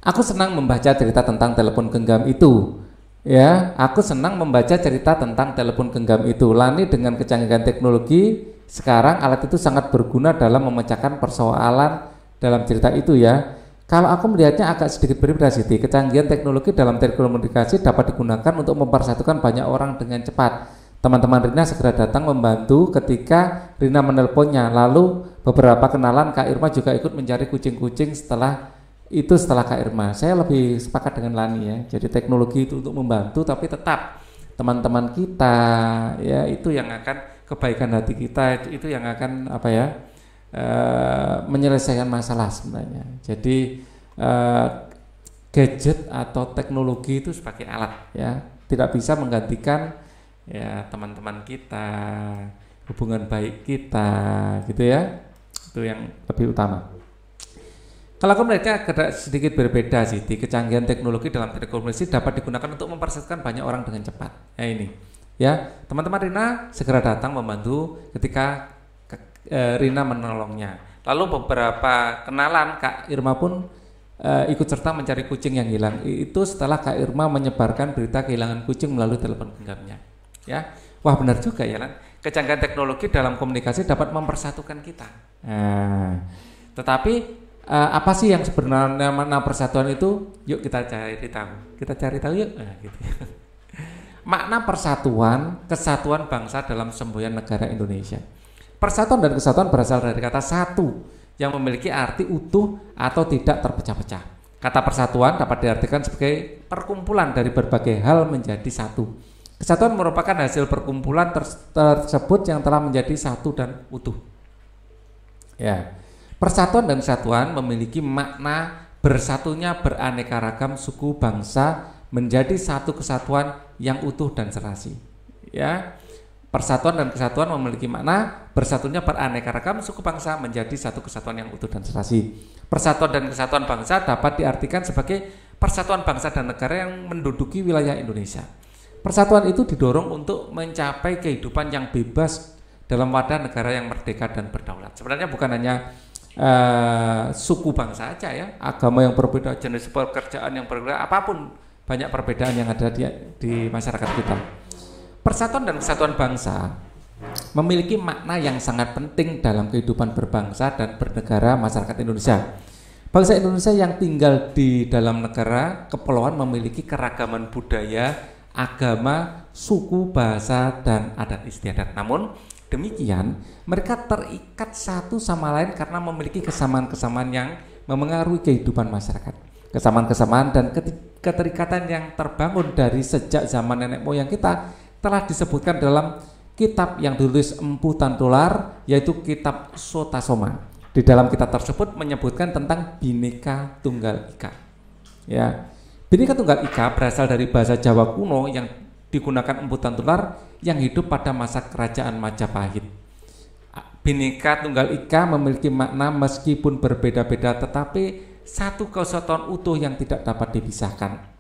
Aku senang membaca cerita tentang telepon genggam itu. Ya, aku senang membaca cerita tentang telepon genggam itu. Lani, dengan kecanggihan teknologi sekarang, alat itu sangat berguna dalam memecahkan persoalan dalam cerita itu ya. Kalau aku melihatnya agak sedikit berbeda Siti. Kecanggihan teknologi dalam telekomunikasi dapat digunakan untuk mempersatukan banyak orang dengan cepat. Teman-teman Rina segera datang membantu ketika Rina menelponnya. Lalu beberapa kenalan Kak Irma juga ikut mencari kucing-kucing setelah Kak Irma. Saya lebih sepakat dengan Lani ya. Jadi teknologi itu untuk membantu, tapi tetap teman-teman kita ya, itu yang akan kebaikan hati kita, itu yang akan menyelesaikan masalah sebenarnya. Jadi gadget atau teknologi itu sebagai alat ya, tidak bisa menggantikan ya teman-teman kita, hubungan baik kita gitu ya. Itu yang lebih utama. Kalau aku melihatnya agak sedikit berbeda sih. Di kecanggihan teknologi dalam telekomunikasi dapat digunakan untuk mempersatukan banyak orang dengan cepat. Ya ini ya, teman-teman Rina segera datang membantu ketika Rina menolongnya. Lalu beberapa kenalan Kak Irma pun ikut serta mencari kucing yang hilang. Itu setelah Kak Irma menyebarkan berita kehilangan kucing melalui telepon genggamnya. Ya, wah benar juga ya Lan. Kecanggihan teknologi dalam komunikasi dapat mempersatukan kita. Tetapi apa sih yang sebenarnya makna persatuan itu? Yuk kita cari tahu yuk. Gitu. Makna persatuan, kesatuan bangsa dalam semboyan negara Indonesia. Persatuan dan kesatuan berasal dari kata satu yang memiliki arti utuh atau tidak terpecah-pecah. Kata persatuan dapat diartikan sebagai perkumpulan dari berbagai hal menjadi satu. Kesatuan merupakan hasil perkumpulan tersebut yang telah menjadi satu dan utuh. Ya, persatuan dan kesatuan memiliki makna bersatunya beraneka ragam suku bangsa menjadi satu kesatuan yang utuh dan serasi. Ya, persatuan dan kesatuan memiliki makna bersatunya beraneka ragam suku bangsa menjadi satu kesatuan yang utuh dan serasi. Persatuan dan kesatuan bangsa dapat diartikan sebagai persatuan bangsa dan negara yang menduduki wilayah Indonesia. Persatuan itu didorong untuk mencapai kehidupan yang bebas dalam wadah negara yang merdeka dan berdaulat. Sebenarnya bukan hanya suku bangsa saja ya, agama yang berbeda, jenis pekerjaan yang berbeda, apapun banyak perbedaan yang ada di masyarakat kita. Persatuan dan kesatuan bangsa memiliki makna yang sangat penting dalam kehidupan berbangsa dan bernegara masyarakat Indonesia. Bangsa Indonesia yang tinggal di dalam negara kepulauan memiliki keragaman budaya, agama, suku, bahasa, dan adat istiadat. Namun demikian, mereka terikat satu sama lain karena memiliki kesamaan-kesamaan yang memengaruhi kehidupan masyarakat. Kesamaan-kesamaan dan keterikatan yang terbangun dari sejak zaman nenek moyang kita telah disebutkan dalam kitab yang ditulis Empu Tantular, yaitu kitab Sotasoma. Di dalam kitab tersebut menyebutkan tentang Bhinneka Tunggal Ika. Ya, Bhinneka Tunggal Ika berasal dari bahasa Jawa kuno yang digunakan Empu Tular yang hidup pada masa kerajaan Majapahit. Bhinneka Tunggal Ika memiliki makna meskipun berbeda-beda tetapi satu kesatuan utuh yang tidak dapat dipisahkan.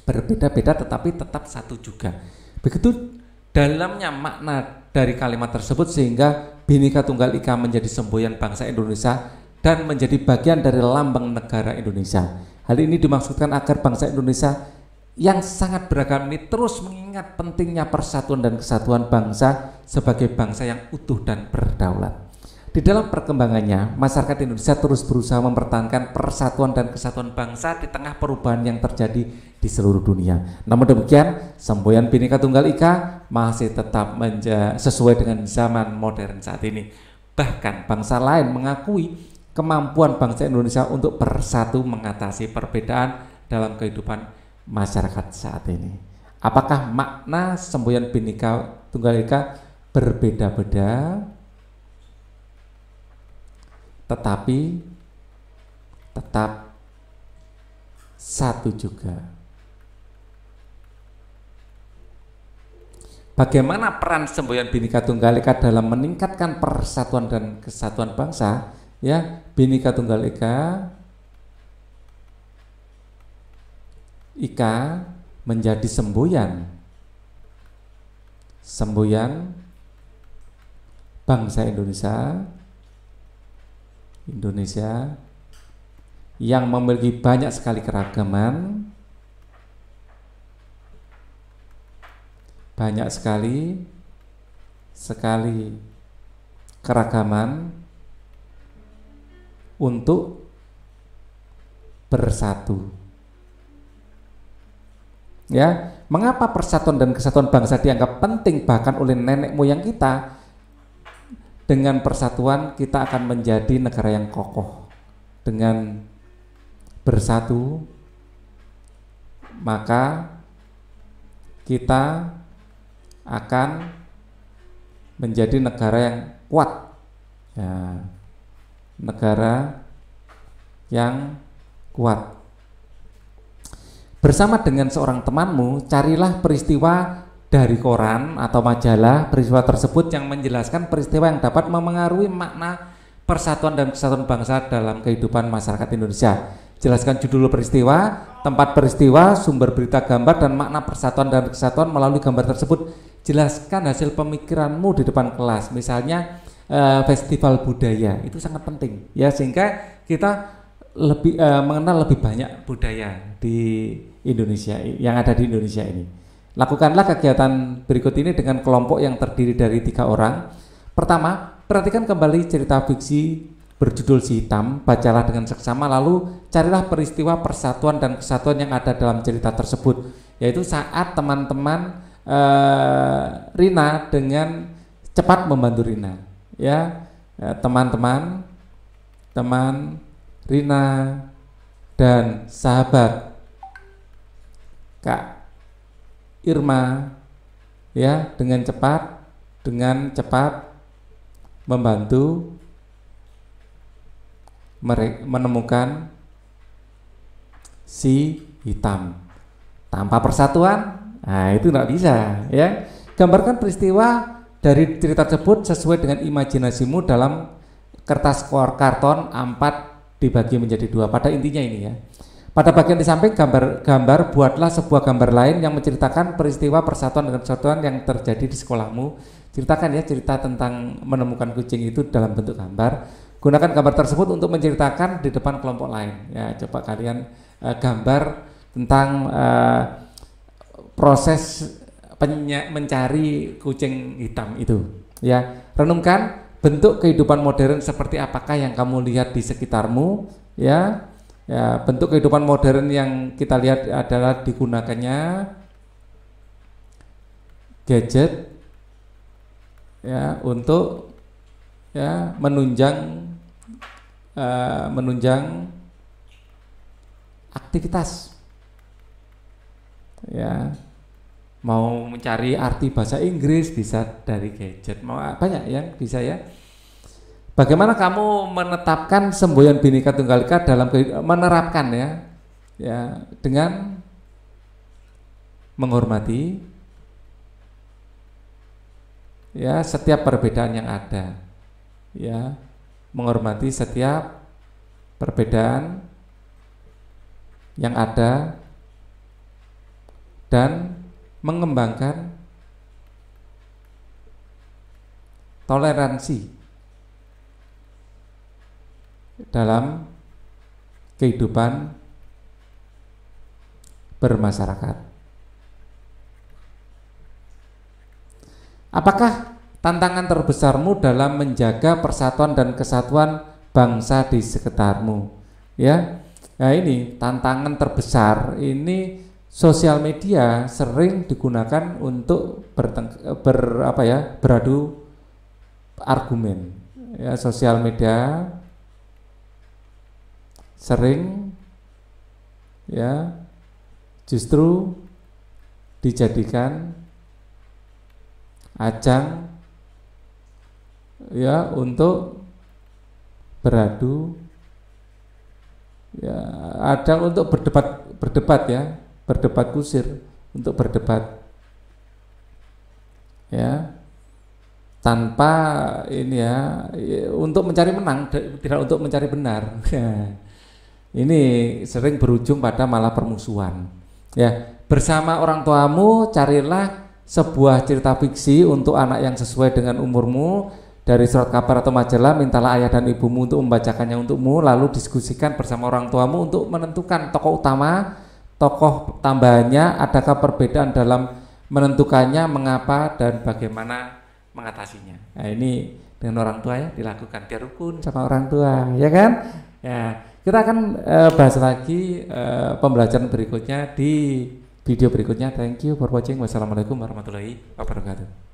Berbeda-beda tetapi tetap satu juga. Begitu dalamnya makna dari kalimat tersebut sehingga Bhinneka Tunggal Ika menjadi semboyan bangsa Indonesia dan menjadi bagian dari lambang negara Indonesia. Hal ini dimaksudkan agar bangsa Indonesia yang sangat beragam ini terus mengingat pentingnya persatuan dan kesatuan bangsa sebagai bangsa yang utuh dan berdaulat. Di dalam perkembangannya, masyarakat Indonesia terus berusaha mempertahankan persatuan dan kesatuan bangsa di tengah perubahan yang terjadi di seluruh dunia. Namun demikian, semboyan Bhinneka Tunggal Ika masih tetap sesuai dengan zaman modern saat ini. Bahkan bangsa lain mengakui kemampuan bangsa Indonesia untuk bersatu mengatasi perbedaan dalam kehidupan masyarakat saat ini. Apakah makna semboyan Bhinneka Tunggal Ika berbeda-beda tetapi tetap satu juga? Bagaimana peran semboyan Bhinneka Tunggal Ika dalam meningkatkan persatuan dan kesatuan bangsa? Ya, Bhinneka Tunggal Ika menjadi semboyan bangsa Indonesia yang memiliki banyak sekali keragaman, banyak sekali keragaman untuk bersatu. Ya, mengapa persatuan dan kesatuan bangsa dianggap penting bahkan oleh nenek moyang kita? Dengan persatuan kita akan menjadi negara yang kokoh. Dengan bersatu maka kita akan menjadi negara yang kuat. Ya, negara yang kuat. Bersama dengan seorang temanmu, carilah peristiwa dari koran atau majalah peristiwa tersebut yang menjelaskan peristiwa yang dapat memengaruhi makna persatuan dan kesatuan bangsa dalam kehidupan masyarakat Indonesia. Jelaskan judul peristiwa, tempat peristiwa, sumber berita, gambar, dan makna persatuan dan kesatuan melalui gambar tersebut. Jelaskan hasil pemikiranmu di depan kelas, misalnya festival budaya, itu sangat penting ya, sehingga kita lebih mengenal lebih banyak budaya di Indonesia yang ada di Indonesia ini. Lakukanlah kegiatan berikut ini dengan kelompok yang terdiri dari 3 orang. Pertama, perhatikan kembali cerita fiksi berjudul Si Hitam, bacalah dengan seksama, lalu carilah peristiwa persatuan dan kesatuan yang ada dalam cerita tersebut, yaitu saat teman-teman Rina dengan cepat membantu Rina, ya, teman Rina dan sahabat Kak Irma, ya, dengan cepat membantu menemukan si hitam. Tanpa persatuan, nah itu nggak bisa, ya. Gambarkan peristiwa dari cerita tersebut sesuai dengan imajinasimu dalam kertas karton A4 dibagi menjadi 2. Pada intinya ini, ya. Pada bagian di samping gambar buatlah sebuah gambar lain yang menceritakan peristiwa persatuan dan kesatuan yang terjadi di sekolahmu. Ceritakan, ya, cerita tentang menemukan kucing itu dalam bentuk gambar. Gunakan gambar tersebut untuk menceritakan di depan kelompok lain. Ya, coba kalian gambar tentang proses mencari kucing hitam itu. Ya, renungkan bentuk kehidupan modern seperti apakah yang kamu lihat di sekitarmu. Ya, bentuk kehidupan modern yang kita lihat adalah digunakannya gadget, ya, untuk, ya, menunjang aktivitas, ya. Mau mencari arti bahasa Inggris bisa dari gadget, mau banyak yang bisa, ya. Bagaimana kamu menetapkan semboyan Bhinneka Tunggal Ika dalam menerapkan, ya, ya dengan menghormati ya setiap perbedaan yang ada, ya menghormati setiap perbedaan yang ada dan mengembangkan toleransi dalam kehidupan bermasyarakat. Apakah tantangan terbesarmu dalam menjaga persatuan dan kesatuan bangsa di sekitarmu? Ya, nah ini tantangan terbesar. Ini sosial media sering digunakan untuk beradu argumen. Ya, sosial media sering ya justru dijadikan ajang ya untuk beradu, ya ada untuk berdebat ya, berdebat kusir, untuk berdebat ya tanpa ini ya untuk mencari menang, tidak untuk mencari benar. Ini sering berujung pada malah permusuhan. Ya, bersama orang tuamu carilah sebuah cerita fiksi untuk anak yang sesuai dengan umurmu. Dari surat kabar atau majalah, mintalah ayah dan ibumu untuk membacakannya untukmu, lalu diskusikan bersama orang tuamu untuk menentukan tokoh utama, tokoh tambahannya, adakah perbedaan dalam menentukannya, mengapa dan bagaimana mengatasinya. Nah, ini dengan orang tua ya dilakukan, biar rukun sama orang tua, ya kan? Ya, kita akan bahas lagi pembelajaran berikutnya di video berikutnya. Thank you for watching. Wassalamualaikum warahmatullahi wabarakatuh.